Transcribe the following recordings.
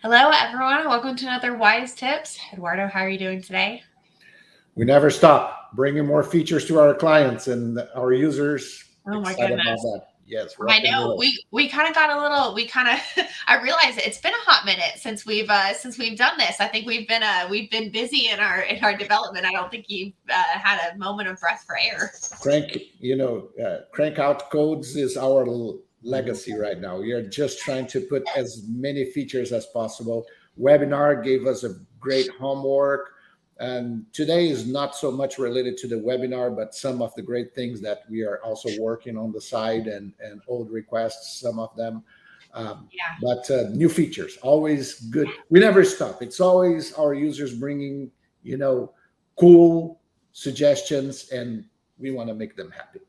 Hello, everyone. Welcome to another Wise Tips. Eduardo, how are you doing today? We never stop bringing more features to our clients and our users. Oh my Excited about goodness. that. Yes, I rock and know roll. we kind of got a little. We kind of. I realize it's been a hot minute since we've done this. I think we've been busy in our development. I don't think you've had a moment of breath for air. Crank out codes is our legacy right now. We are just trying to put as many features as possible. Webinar gave us a great homework. And today is not so much related to the webinar, but some of the great things that we are also working on the side and old requests, some of them. Um, Yeah. but new features, always good. We never stop. It's always our users bringing, cool suggestions, and we want to make them happy.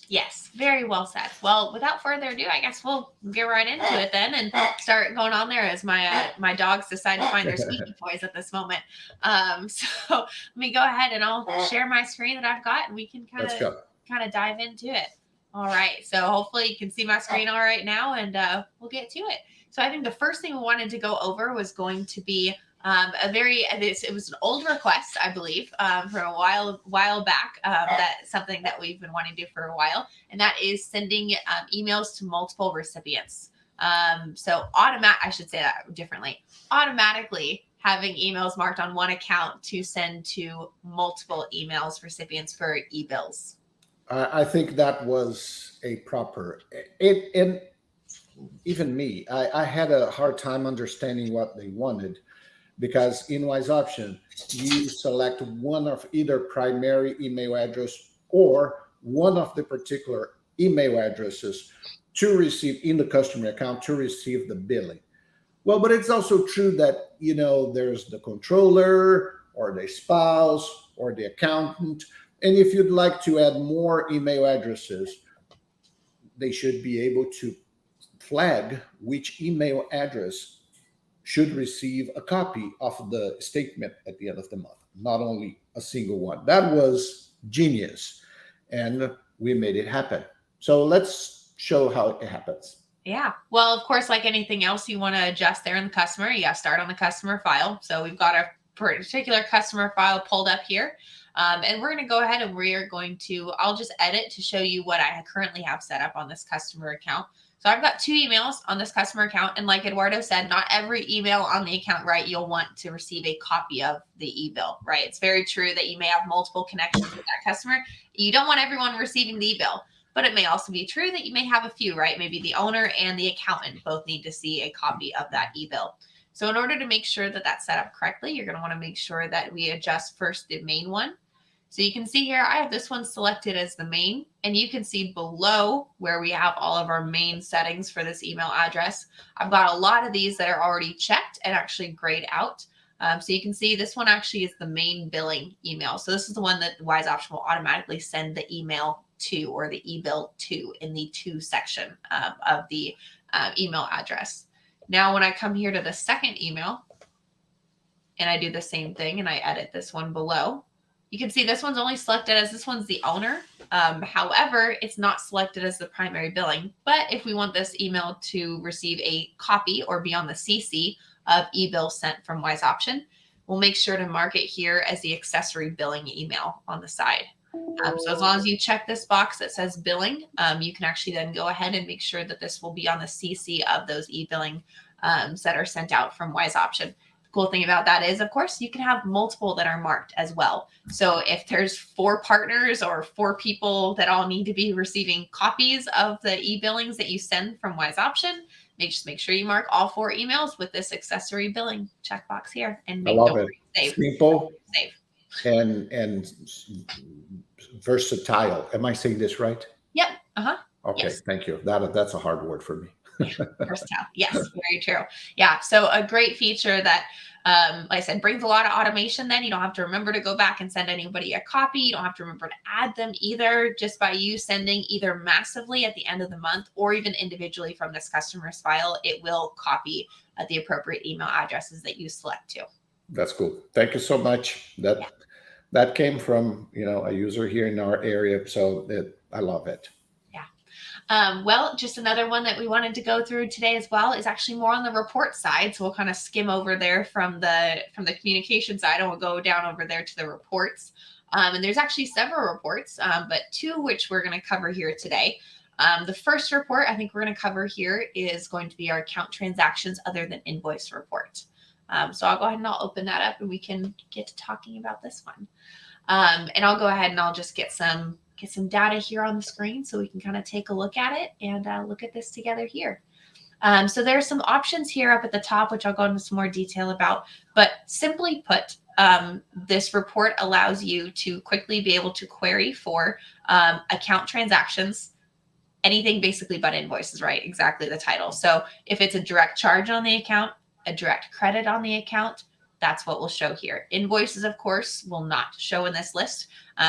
Yes, very well said. Well, without further ado, I guess we'll get right into it then and start going on there as my dogs decide to find their squeaky toys at this moment. So let me go ahead and I'll share my screen that I've got, and we can Let's go. kind of dive into it. All right. So hopefully you can see my screen all right now, and we'll get to it. So I think the first thing we wanted to go over was going to be it was an old request, I believe, from a while back. That's something that we've been wanting to do for a while, and that is sending emails to multiple recipients. I should say that differently. Automatically having emails marked on one account to send to multiple emails recipients for e-bills. I think that was a proper it. And even me, I had a hard time understanding what they wanted because in Wise Option, you select one of either primary email address or one of the particular email addresses to receive in the customer account to receive the billing. Well, but it's also true that, there's the controller or the spouse or the accountant. And if you'd like to add more email addresses, they should be able to flag which email address should receive a copy of the statement at the end of the month, not only a single one. That was genius. And we made it happen. So let's show how it happens. Yeah. Well, of course, like anything else, you want to adjust there in the customer. You got to start on the customer file. So we've got a particular customer file pulled up here. And we're going to go ahead and I'll just edit to show you what I currently have set up on this customer account. So I've got 2 emails on this customer account. And like Eduardo said, not every email on the account, right, you'll want to receive a copy of the e-bill, right? It's very true that you may have multiple connections with that customer. You don't want everyone receiving the e-bill. But it may also be true that you may have a few, right? Maybe the owner and the accountant both need to see a copy of that e-bill. So in order to make sure that that's set up correctly, you're going to want to make sure that we adjust first the main one. So you can see here, I have this one selected as the main, and you can see below where we have all of our main settings for this email address. I've got a lot of these that are already checked and actually grayed out. So you can see this one actually is the main billing email. So this is the one that the Wise Option will automatically send the email to, or the e-bill to, in the to section of the email address. Now, when I come here to the second email and I do the same thing and I edit this one below, you can see this one's only selected as this one's the owner. However, it's not selected as the primary billing. But if we want this email to receive a copy or be on the CC of e-bill sent from Wise Option, we'll make sure to mark it here as the accessory billing email on the side. So as long as you check this box that says billing, you can actually then go ahead and make sure that this will be on the CC of those e-billing that are sent out from Wise Option. The cool thing about that is, of course, you can have multiple that are marked as well. So if there's 4 partners or 4 people that all need to be receiving copies of the e-billings that you send from Wise Option, just make sure you mark all 4 emails with this accessory billing checkbox here, and I love don't it. save. Simple Save. and versatile. Am I saying this right? Yep. Uh-huh. Okay, Yes. thank you. That's a hard word for me. Versatile. Yes, very true. Yeah. So a great feature that, like I said, brings a lot of automation. Then you don't have to remember to go back and send anybody a copy. You don't have to remember to add them either, just by you sending either massively at the end of the month or even individually from this customer's file. It will copy the appropriate email addresses that you select to. That's cool. Thank you so much. That came from a user here in our area, so I love it. Yeah. Well, just another one that we wanted to go through today as well is actually more on the report side. So we'll kind of skim over there from the communication side, and we'll go down over there to the reports. And there's actually several reports, but two which we're going to cover here today. The first report I think we're going to cover here is going to be our account transactions other than invoice report. So I'll go ahead and I'll open that up and we can get to talking about this one. And I'll go ahead and I'll just get some data here on the screen so we can kind of take a look at it and look at this together here. So there are some options here up at the top, which I'll go into some more detail about, but simply put, this report allows you to quickly be able to query for account transactions, anything basically but invoices, right? Exactly the title. So if it's a direct charge on the account, a direct credit on the account, that's what will show here. Invoices, of course, will not show in this list.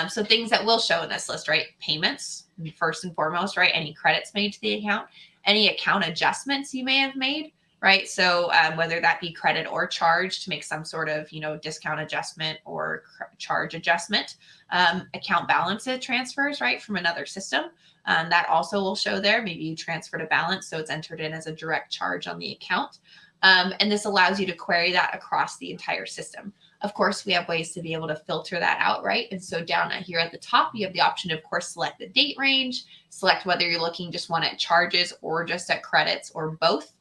So things that will show in this list, right? Payments, first and foremost, right? Any credits made to the account, any account adjustments you may have made, right? So whether that be credit or charge to make some sort of, discount adjustment or charge adjustment, account balance transfers, right, from another system. That also will show there. Maybe you transferred a balance, so it's entered in as a direct charge on the account. And this allows you to query that across the entire system. Of course, we have ways to be able to filter that out, right? And so down here at the top, you have the option to, of course, select the date range, select whether you're looking just one at charges or just at credits or both.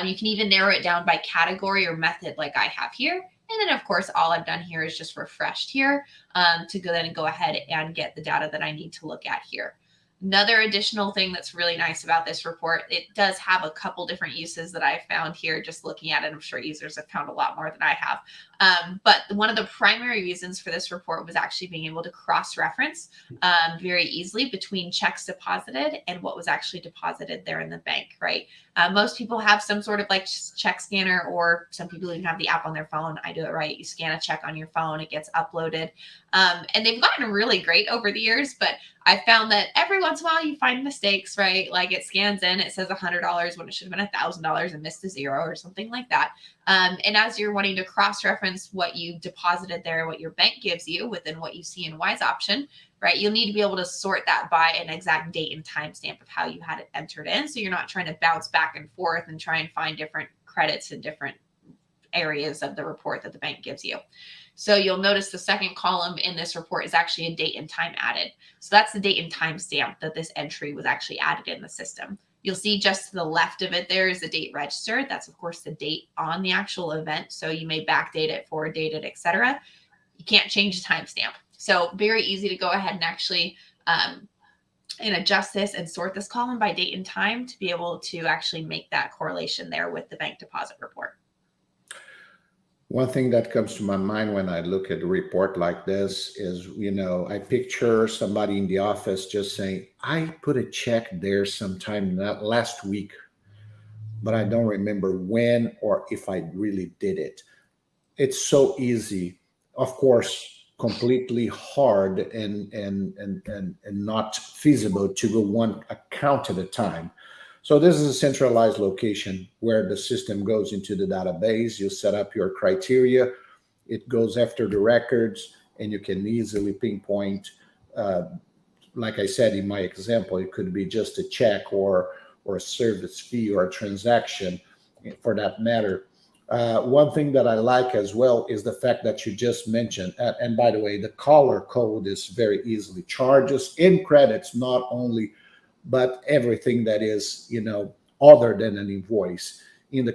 You can even narrow it down by category or method like I have here. And then, of course, all I've done here is just refreshed here to go then and go ahead and get the data that I need to look at here. Another additional thing that's really nice about this report, it does have a couple different uses that I found here just looking at it. I'm sure users have found a lot more than I have. But one of the primary reasons for this report was actually being able to cross-reference very easily between checks deposited and what was actually deposited there in the bank, right? Most people have some sort of like check scanner, or some people even have the app on their phone. I do it right. You scan a check on your phone, it gets uploaded. And they've gotten really great over the years, but I found that every once in a while you find mistakes, right? Like it scans in, it says $100 when it should have been $1,000 and missed a zero or something like that. And as you're wanting to cross-reference what you deposited there, what your bank gives you within what you see in Wise Option, right? You'll need to be able to sort that by an exact date and timestamp of how you had it entered in. So you're not trying to bounce back and forth and try and find different credits in different areas of the report that the bank gives you. So you'll notice the second column in this report is actually a date and time added. So that's the date and time stamp that this entry was actually added in the system. You'll see just to the left of it, there is the date registered. That's of course the date on the actual event. So you may backdate it, forward date it, etc. You can't change the timestamp. So very easy to go ahead and actually and adjust this and sort this column by date and time to be able to actually make that correlation there with the bank deposit report. One thing that comes to my mind when I look at a report like this is, I picture somebody in the office just saying, I put a check there sometime last week, but I don't remember when or if I really did it. It's so easy, of course, completely hard and not feasible to go one account at a time. So this is a centralized location where the system goes into the database. You set up your criteria. It goes after the records, and you can easily pinpoint, like I said in my example, it could be just a check or a service fee or a transaction for that matter. One thing that I like as well is the fact that you just mentioned, and by the way, the color code is very easily charges and credits, not only but everything that is, other than an invoice in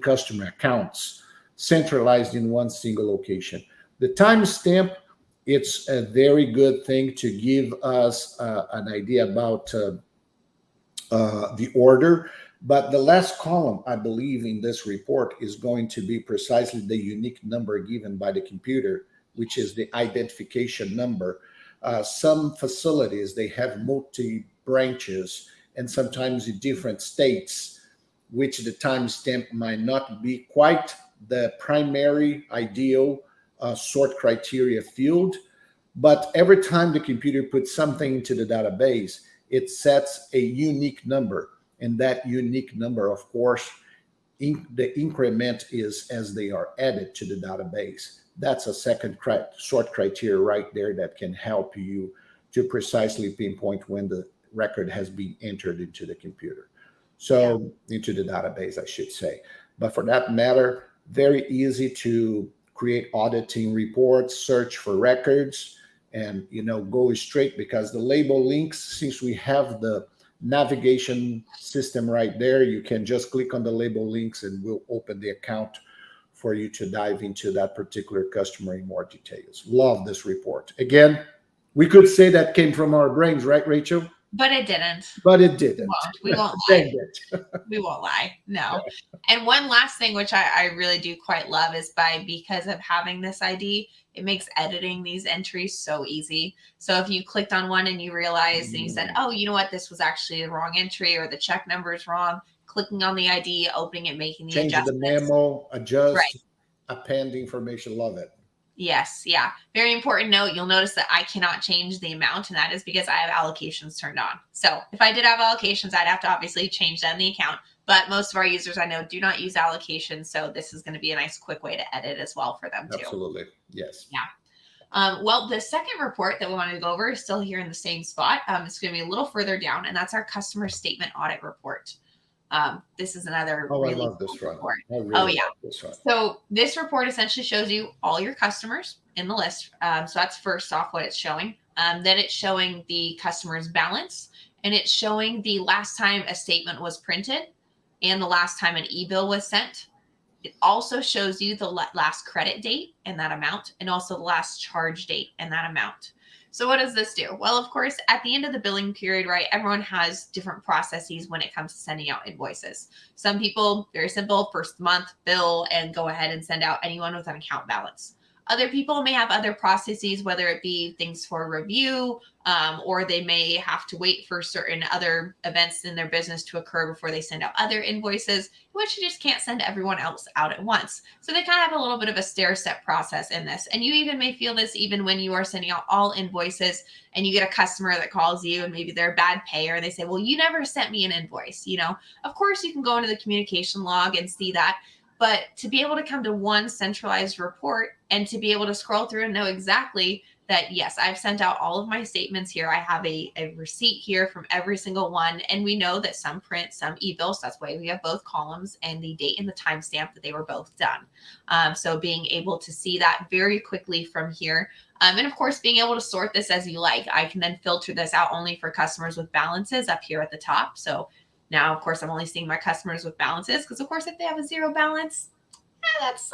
customer accounts, centralized in one single location. The timestamp, it's a very good thing to give us an idea about the order. But the last column, I believe, in this report is going to be precisely the unique number given by the computer, which is the identification number. Some facilities, they have multi-branches and sometimes in different states, which the timestamp might not be quite the primary ideal sort criteria field. But every time the computer puts something into the database, it sets a unique number. And that unique number, of course, the increment is as they are added to the database. That's a second sort criteria right there that can help you to precisely pinpoint when the record has been entered into the computer. So into the database, I should say. But for that matter, very easy to create auditing reports, search for records, and go straight, because the label links, since we have the navigation system right there, you can just click on the label links and we'll open the account for you to dive into that particular customer in more details. Love this report. Again, we could say that came from our brains, right, Rachel? But it didn't. But it didn't. We won't lie. We won't lie. No. And one last thing, which I really do quite love, is because of having this ID, it makes editing these entries so easy. So if you clicked on one and you realized and you said, oh, you know what, this was actually the wrong entry, or the check number is wrong, clicking on the ID, opening it, making the change adjustments. The memo, adjust, append information. Love it. Yes. Yeah. Very important note. You'll notice that I cannot change the amount, and that is because I have allocations turned on. So if I did have allocations, I'd have to obviously change that in the account. But most of our users I know do not use allocations. So this is going to be a nice quick way to edit as well for them too. Absolutely. Yes. Yeah. Well, the second report that we wanted to go over is still here in the same spot. It's going to be a little further down, and that's our Customer Statement Audit report. This is another really I love this report. Really love this one. So this report essentially shows you all your customers in the list. So that's first off what it's showing. Then it's showing the customer's balance, and it's showing the last time a statement was printed and the last time an e-bill was sent. It also shows you the last credit date and that amount, and also the last charge date and that amount. So what does this do? Well, of course, at the end of the billing period, right, everyone has different processes when it comes to sending out invoices. Some people, very simple, first month bill and go ahead and send out anyone with an account balance. Other people may have other processes, whether it be things for review, or they may have to wait for certain other events in their business to occur before they send out other invoices, which you just can't send everyone else out at once. So they kind of have a little bit of a stair-step process in this. And you even may feel this even when you are sending out all invoices and you get a customer that calls you and maybe they're a bad payer and they say, well, you never sent me an invoice. Of course you can go into the communication log and see that. But to be able to come to one centralized report and to be able to scroll through and know exactly that, yes, I've sent out all of my statements here. I have a receipt here from every single one. And we know that some print, some e-bills. That's why we have both columns and the date and the timestamp that they were both done. So being able to see that very quickly from here. And of course, being able to sort this as you like. I can then filter this out only for customers with balances up here at the top. So now, of course, I'm only seeing my customers with balances because, of course, if they have a zero balance,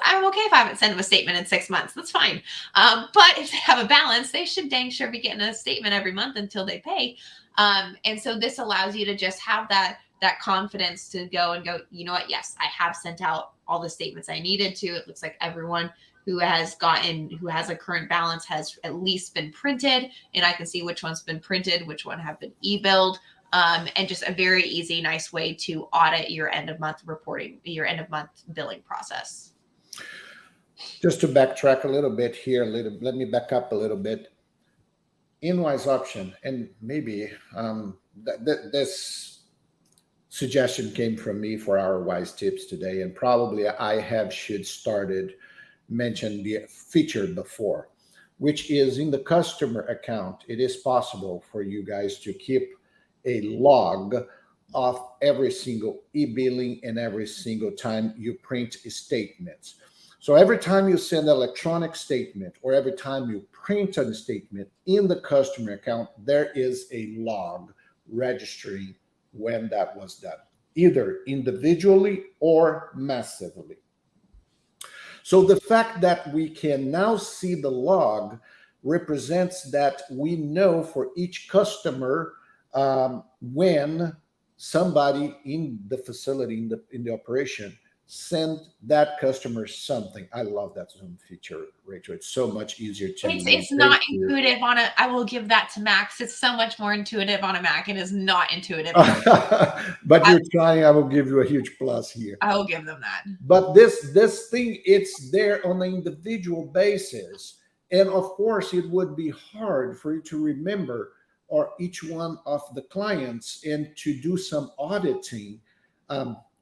I'm okay if I haven't sent them a statement in 6 months. That's fine. But if they have a balance, they should dang sure be getting a statement every month until they pay. And so this allows you to just have that confidence to go, you know what? Yes, I have sent out all the statements I needed to. It looks like everyone who has a current balance has at least been printed, and I can see which one's been printed, which one have been e-billed. And just a very easy, nice way to audit your end of month reporting, your end of month billing process. Just to backtrack a little bit here, let me back up a little bit. In-wise option, and maybe this suggestion came from me for our wise tips today, and probably I should started mention the feature before, which is in the customer account. It is possible for you guys to keep a log of every single e-billing and every single time you print statements. So every time you send an electronic statement or every time you print a statement in the customer account, there is a log registering when that was done, either individually or massively. So the fact that we can now see the log represents that we know for each customer when somebody in the facility, in the operation, send that customer something. I love that Zoom feature, Rachel. It's so much easier to use. It's not intuitive on a, I will give that to Macs. It's so much more intuitive on a Mac. It is not intuitive. But you're trying, I will give you a huge plus here. I will give them that. But this thing, it's there on an individual basis. And of course, it would be hard for you to remember or each one of the clients and to do some auditing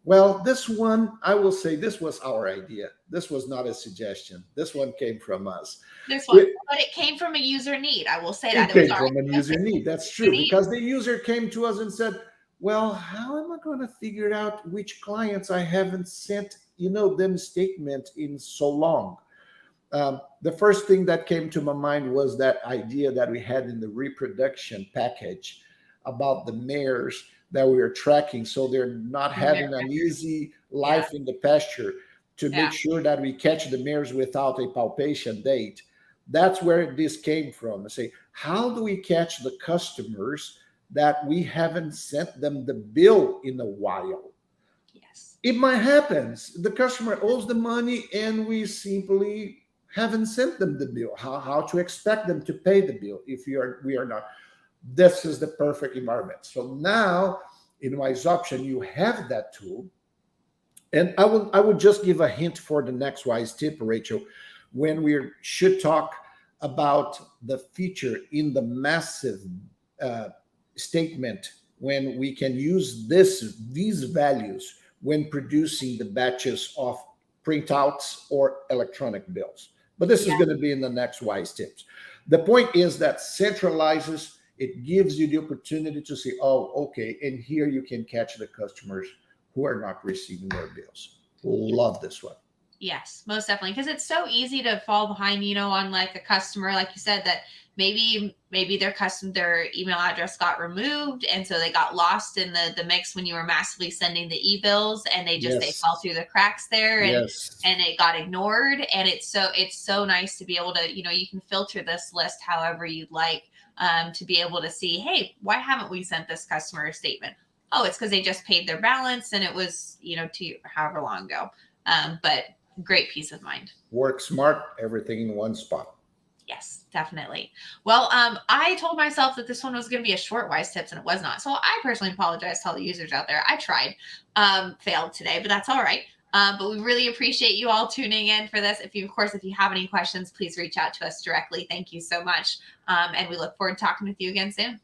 Well, this one, I will say this was our idea. This was not a suggestion. This one came from us. This one, but it came from a user need. I will say that It it was came our from a user need. That's true, need. because the user came to us and said, well, how am I going to figure out which clients I haven't sent, them statement in so long? The first thing that came to my mind was that idea that we had in the reproduction package about the mares that we are tracking, so they're not having an easy life in the pasture, to make sure that we catch the mares without a palpation date. That's where this came from. I say, how do we catch the customers that we haven't sent them the bill in a while? Yes. It might happen. The customer owes the money and we simply haven't sent them the bill. How to expect them to pay the bill if we are not? This is the perfect environment. So now in Wise Option, you have that tool. And I would just give a hint for the next Wise tip, Rachel, when we should talk about the feature in the massive statement, when we can use these values when producing the batches of printouts or electronic bills. But this is going to be in the next Wise tips. The point is that centralizes, it gives you the opportunity to say, oh, okay, and here you can catch the customers who are not receiving their bills. Love this one. Yes, most definitely. Because it's so easy to fall behind, on like a customer, like you said, that maybe their email address got removed. And so they got lost in the mix when you were massively sending the e-bills, and they fell through the cracks there, and it got ignored. And it's so nice to be able to, you can filter this list however you'd like, to be able to see, hey, why haven't we sent this customer a statement? Oh, it's because they just paid their balance and it was, to however long ago. But great peace of mind. Work smart, everything in one spot. Yes, definitely. Well, I told myself that this one was going to be a short Wise tips, and it was not. So I personally apologize to all the users out there. I tried, failed today, but that's all right. But we really appreciate you all tuning in for this. If you have any questions, please reach out to us directly. Thank you so much. And we look forward to talking with you again soon.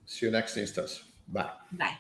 See you next instance. Bye. Bye.